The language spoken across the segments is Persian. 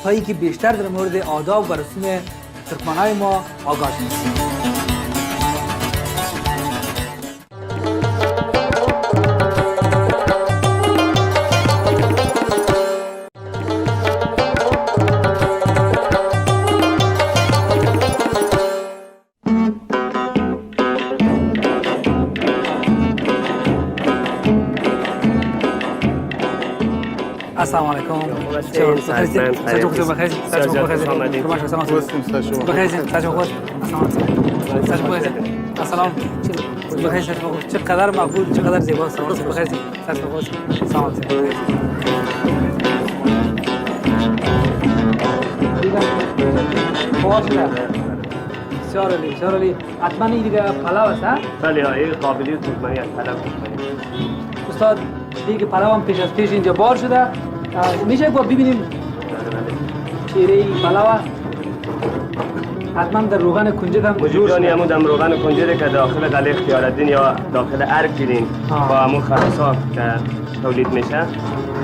تا اینکه بیشتر در مورد آداب و رسوم ترکمن‌های ما آگاه شیم. السلام علیکم. السلام. چقدر مقبول، چقدر زیبا. سلام بخیر. سلام. بسیار عالی. حتما این دیگه پلاو است ها؟ بله، این قابلی ترکمنی است. پلاو ترکمنی. استاد دیگه پلاو هم پیش از پیش اینجا بار شده. میشه یک بار ببینیم چهره این پلاو؟ حتما در روغن کنجد هم مجید جانی همون در روغن کنجده که داخل قلعه اختیارالدین یا داخل ارگ گیرین با همون خلاصا که تولید میشه،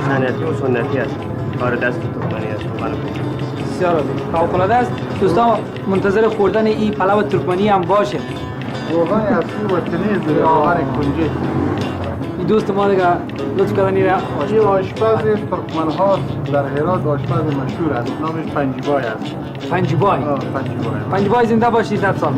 صنعتی و سنتی است. کار دست ترکمنی است. روغن کنجد بسیار عالی. فوق‌العاده است. دوستان منتظر خوردن این پلاو ترکمنی هم باشه. روغن اصلی وطنی روغن کنجد. این دوست ما دیگه لطف کردن این آشپز ترکمن ها در هرات آشپز مشهور است. نامش پنجیبای است. پنجیبای. پنجیبای زنده باشی 100 سال.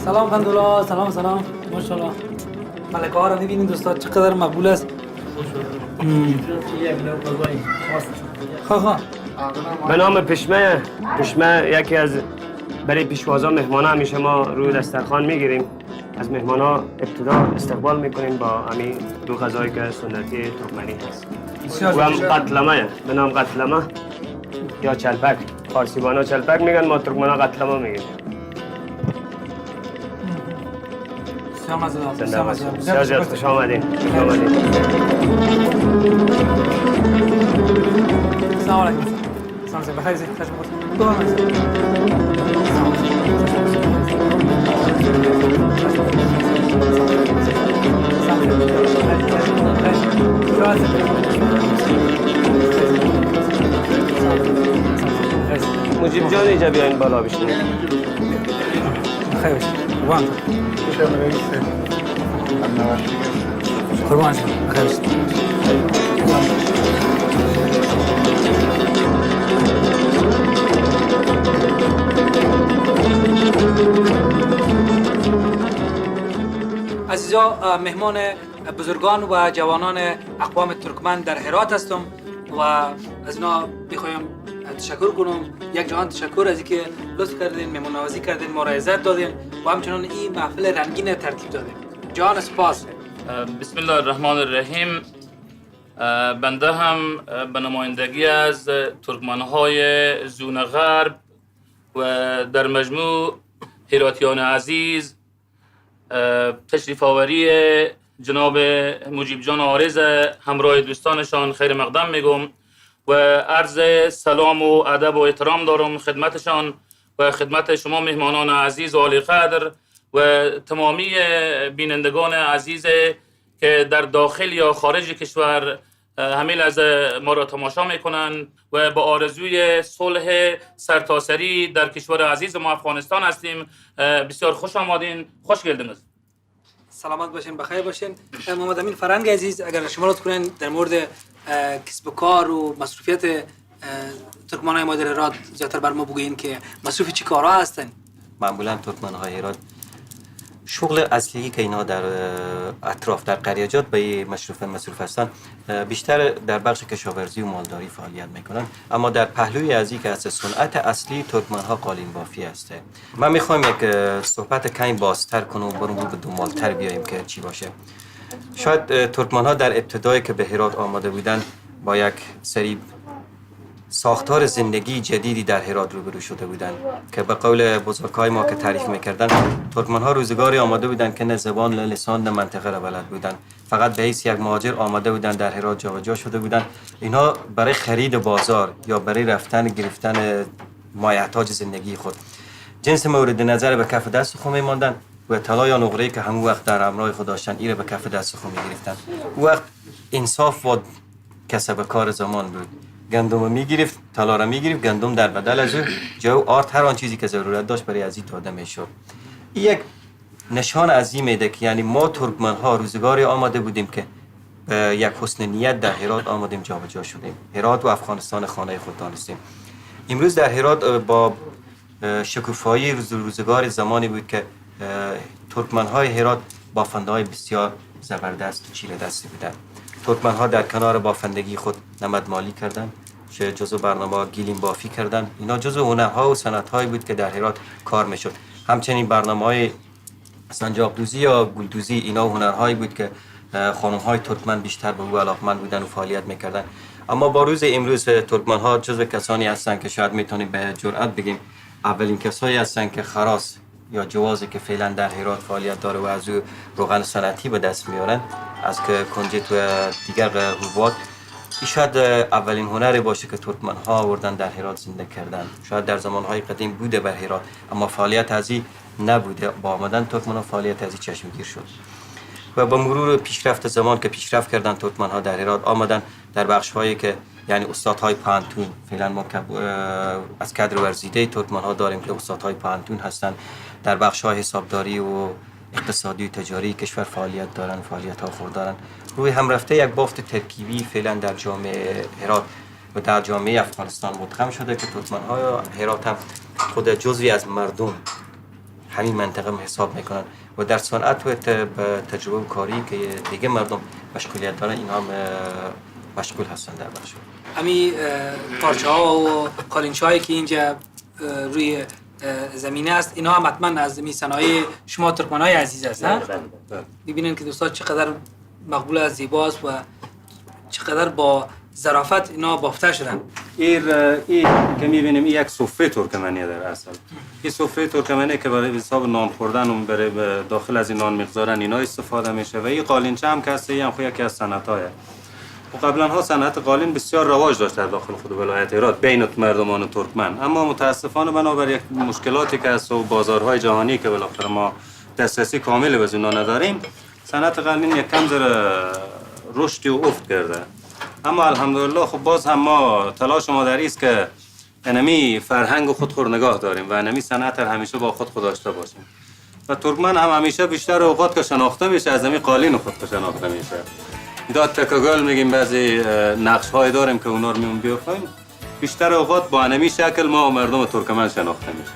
سلام قندولا. سلام. ماشاءالله. ملکه ها رو میبینید دوستان چقدر مقبول است. به نام پشمه یکی از برای پیشوازا مهمان همیشه ما روی دسترخوان میگیریم. از مهمان ها ابتدا استقبال میکنیم با همین دو غذایی که سنتی ترکمنی هست. و هم قتلمه به نام قتلمه یا چلپک. فارسیبان ها چلپک میگن، ما ترکمن ها قتلمه میگیم. سلام خوش آمدین. سلام علیکم. سلام بخیر. مجیب جان اینجا بیاین بالا بشینید. بخیر قربان. قربان شما. بخیر. عزیزا، مهمان بزرگان و جوانان اقوام ترکمن در هرات هستم و از اینا بخوایم تشکر کنم. یک جهان تشکر از اینکه لطف کردین، مهمان نوازی کردین، ما را عزت دادین و همچنان این محفل رنگین ترتیب دادین. جهان سپاس. بسم الله الرحمن الرحیم. بنده هم به نمایندگی از ترکمن‌های زون غرب و در مجموع هراتیان عزیز تشریف آوری جناب مجیب جان عارض همراه دوستانشان خیر مقدم میگم و عرض سلام و ادب و احترام دارم خدمتشان و خدمت شما مهمانان عزیز و عالی قدر و تمامی بینندگان عزیز که در داخل یا خارج کشور همه لحظه ما را تماشا میکنن و با آرزوی صلح سرتاسری در کشور عزیز ما افغانستان هستیم. بسیار خوش آمدین، خوش گردید. سلامت باشین، بخیر باشین. محمد امین فرنگ عزیز، اگر شما لطف کنین در مورد کسب و کار و مصروفیت ترکمن‌های ما در هرات زیادتر بر ما بگوین که مصروف چی کارها هستن؟ معمولا ترکمن‌های هرات شغل اصلی که اینا در اطراف در قریجات به مصروف هستن بیشتر در بخش کشاورزی و مالداری فعالیت میکنن، اما در پهلوی از این که از صنعت اصلی ترکمن‌ها قالین بافی هسته. من میخوام یک صحبت کمی بازتر کنم و برو به دنبالتر بیاییم که چی باشه. شاید ترکمن‌ها در ابتدایی که به هرات آمده بودن با یک سری ساختار زندگی جدیدی در هرات روبرو شده بودند که به قول بزرگای ما که تعریف میکردن ترکمن ها روزگاری آمده بودند که نه زبان نه لسان نه منطقه را بلد بودند، فقط به حیث یک مهاجر آمده بودند در هرات جابجا شده بودند. اینها برای خرید بازار یا برای رفتن گرفتن مایحتاج زندگی خود جنس مورد نظر به کف دست خود می‌ماندند و طلا یا نقره‌ای که همون وقت در امرای خود داشتن ایره به کف دست خود می‌گرفتند. او وقت انصاف و کسب کار زمان بود. گندم میگرفت، طلا را میگرفت، گندم در بدل از او جو آرد هر آن چیزی که ضرورت داشت برای از این داده میشد. این یک نشان عظیم میده که یعنی ما ترکمن ها روزگاری آماده بودیم که یک حسن نیت در هرات آمدیم جابجا شدیم. هرات و افغانستان خانه خود دانستیم. امروز در هرات با شکوفایی روزگار زمانی بود که ترکمن های هرات بافنده های بسیار زبردست و چیره دستی بودند. ترکمن ها در کنار بافندگی خود نمدمالی کردند، جزو برنامه گیلیم بافی کردند. اینا جزو هنرها و صنعت‌هایی بود که در هرات کار میشد. همچنین برنامه‌های سنجاق دوزی یا گلدوزی، اینا هنرهایی بود که خانم‌های ترکمن بیشتر به او علاقمند بودن و فعالیت میکردن. اما با روز امروز ترکمن ها جزو کسانی هستند که شاید میتونیم به جرئت بگیم اولین کسایی هستند که خراس یا جوازی که فعلا در هرات فعالیت داره و از او روغن صنعتی به دست میارن از که کنجد و دیگر حبوبات. این شاید اولین هنری باشه که ترکمن ها آوردن در هرات زنده کردن. شاید در زمانهای قدیم بوده بر هرات اما فعالیت ازی نبوده. با آمدن ترکمن ها فعالیت ازی چشمگیر شد و با مرور پیشرفت زمان که پیشرفت کردن ترکمن ها در هرات آمدن در بخش هایی که یعنی استادهای پانتون، فعلا ما از کادر ورزیده ترکمن ها داریم که استادهای پانتون هستند. در بخش های حسابداری و اقتصادی و تجاری کشور فعالیت دارن، فعالیت ها خود دارن. روی هم رفته یک بافت ترکیبی فعلا در جامعه هرات و در جامعه افغانستان مدغم شده که ترکمن های هرات هم خود جزوی از مردم همین منطقه حساب میکنن و در صنعت و تجربه و کاری که دیگه مردم مشغولیت دارن اینا هم مشغول هستن در بخش. امی پارچه ها و قالینچه هایی که اینجا روی زمینه است اینا هم حتما از صنایع شما ترکمن های عزیز است. ببینید که دوستان چقدر مقبول از زیباست و چقدر با ظرافت اینا بافته شدن. این که می‌بینیم این یک سفره ترکمنیه در اصل. این سفره ترکمنی که برای حساب نان خوردن و برای داخل از این نان می‌گذارن اینا استفاده میشه و این قالینچه هم که هست این هم خود یکی از صنعت‌هایه. و قبلا ها صنعت قالین بسیار رواج داشت در داخل خود ولایت هرات بین مردمان ترکمن، اما متاسفانه بنابر یک مشکلاتی که هست و بازارهای جهانی که بالاخره ما دسترسی کامل به اونا نداریم، صنعت قالین یک کم ذره رشدی و افت کرده. اما الحمدلله خب باز هم ما تلاش ما در است که انمی فرهنگ و خود نگاه داریم و انمی صنعت همیشه با خود داشته باشیم و ترکمن هم همیشه بیشتر اوقات که شناخته میشه از امی قالین خود شناخته میشه. داد تکگل میگیم بعضی نقش های داریم که اونا رو میمون بیافیم، بیشتر اوقات با انمی شکل ما و مردم ترکمن شناخته میشه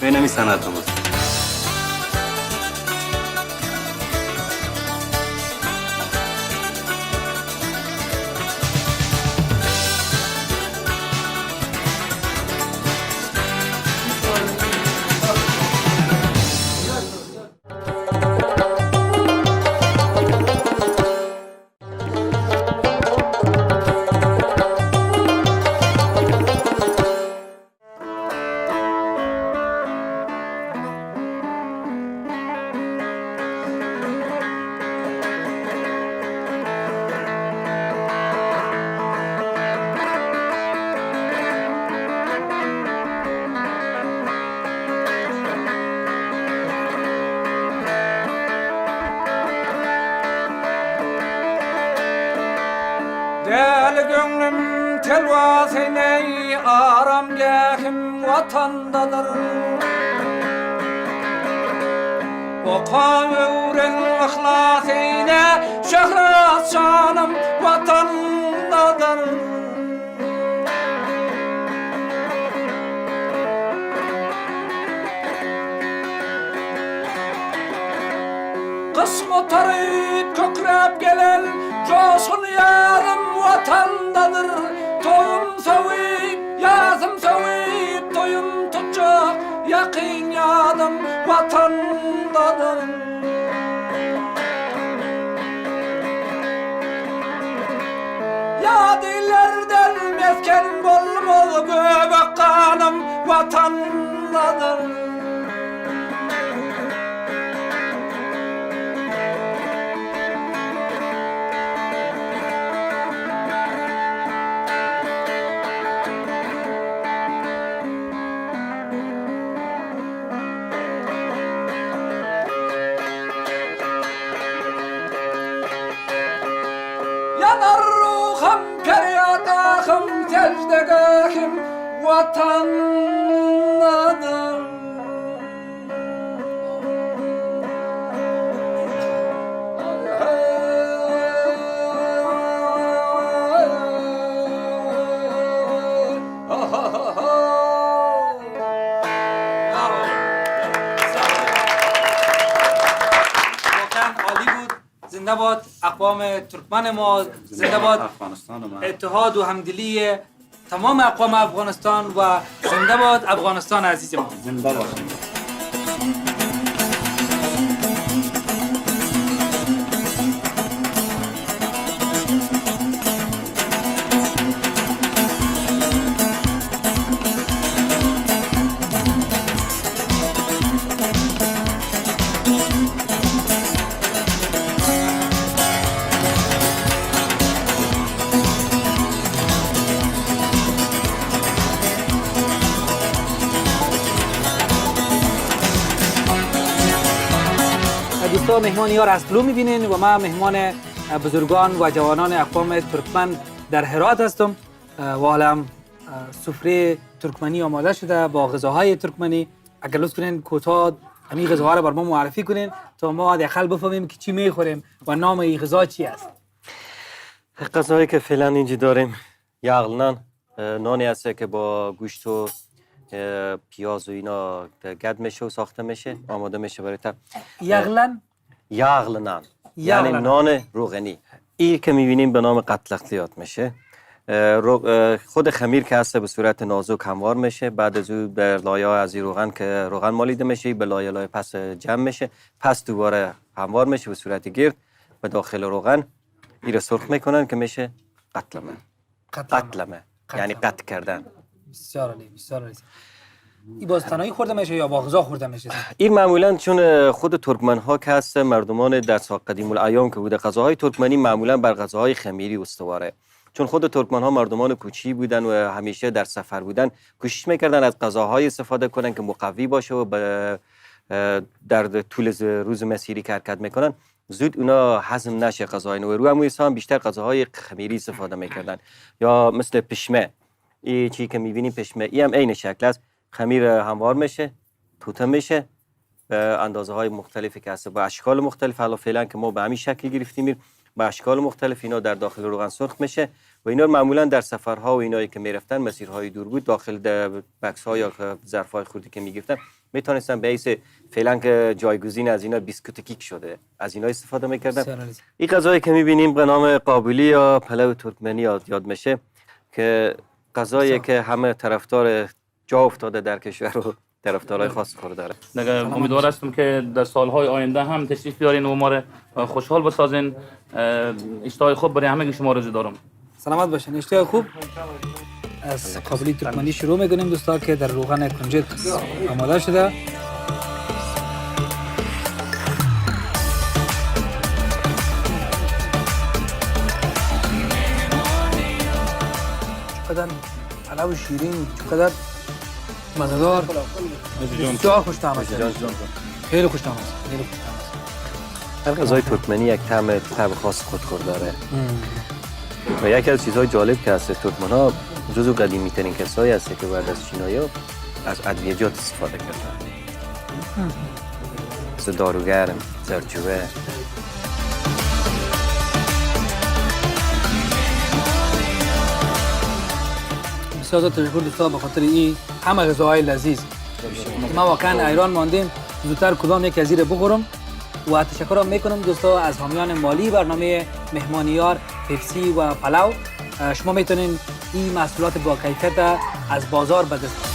و انمی صنعت ماست. Del gönlüm telvasine aramgahım vatandadır. O kavren ihlasine şehrat şanım vatandadır. Kısmı tarıp kökrep gelen coşkun yarım vatandadır. Toyum sevip, yazım sevip, toyum tutacak yakın yadım vatandadır. Yadilerden mesken bolmalı böbek kanım vatandadır. Yanar ruhum feryadahım secdegahım vatandadır. واقعا عالی بود. زنده باد اقوام ترکمن ما، زنده باد افغانستان ما اتحاد و همدلی تمام اقوام افغانستان و زنده باد افغانستان عزیز ما. زنده باد. دوستا مهمانیار از طلوع میبینین و من مهمان بزرگان و جوانان اقوام ترکمن در هرات هستم و حالا سفره ترکمنی آماده شده با غذاهای ترکمنی. اگر لطف کنین کوتاه همین غذاها رو بر ما معرفی کنین تا ما داخل بفهمیم که چی میخوریم و نام این غذا چی است. غذایی که فعلا اینجا داریم یغل نانی هست که با گوشت و پیاز و اینا گد میشه و ساخته میشه، آماده میشه برای یغلن یغل نان، یعنی نان روغنی. این که میبینیم به نام قتلقلیات میشه. خود خمیر که هست به صورت نازک هموار میشه، بعد از او به لایه از روغن که روغن مالیده میشه به لایه پس جمع میشه، پس دوباره هموار میشه به صورت گرد به داخل روغن. این رو سرخ میکنن که میشه قتلمه. قتلمه یعنی قطع کردن. بسیار عالی، بسیار عالی. این باز تنهایی خورده میشه یا با غذا خورده میشه؟ این معمولا چون خود ترکمن ها که هست مردمان در قدیم الایام که بوده غذاهای ترکمنی معمولا بر غذاهای خمیری استواره. چون خود ترکمن ها مردمان کوچی بودن و همیشه در سفر بودن، کوشش میکردن از غذاهای استفاده کنن که مقوی باشه و در طول روز مسیری که حرکت میکنن زود اونا هضم نشه غذاهای نو. رو همون حساب بیشتر غذاهای خمیری استفاده میکردن یا مثل پشمه. این چیزی که میبینیم پشمه، این هم عین شکل است. خمیر هموار میشه، توته میشه به اندازه های مختلفی که هست با اشکال مختلف. حالا فعلا که ما به همین شکل گرفتیم با اشکال مختلف اینا در داخل روغن سرخ میشه و اینا معمولا در سفرها و اینایی که میرفتن مسیرهای دور بود داخل بکس ها یا ظرف های خردی که میگرفتن میتونستن به حیث فعلا که جایگزین از اینا بیسکوت کیک شده از اینا استفاده میکردن. این غذایی که میبینیم به نام قابلی یا پلو ترکمنی یاد میشه که غذایی که همه طرفدار جا افتاده در کشور و طرفدارای خاص خود داره. امیدوار هستم که در سالهای آینده هم تشریف بیارین و ما رو خوشحال بسازین. اشتهای خوب برای همه شما آرزو دارم. سلامت باشین. اشتهای خوب. از قابلی ترکمنی شروع میکنیم دوستا که در روغن کنجد آماده شده. چقدر پلو شیرین، چقدر مزه‌دار، بسیار خوش طعم است. خیلی خوش طعم است. خیلی خوش طعم است. هر غذای ترکمنی یک طعم خاص خود داره. و یکی از چیزهای جالب که هست ترکمن‌ها جزو قدیمی ترین کسایی هست که بعد از چینایی‌ها از ادویه‌جات استفاده کردن. مثل داروگرم، زردچوبه. بسیار تشکر دوستا به خاطر این همه غذاهای لذیذ. ما واقعا ایران ماندیم زودتر کدام یک از این بخورم و تشکر میکنم دوستا از حامیان مالی برنامه مهمانیار پپسی و پلو. شما میتونین این محصولات با کیفیت از بازار به دست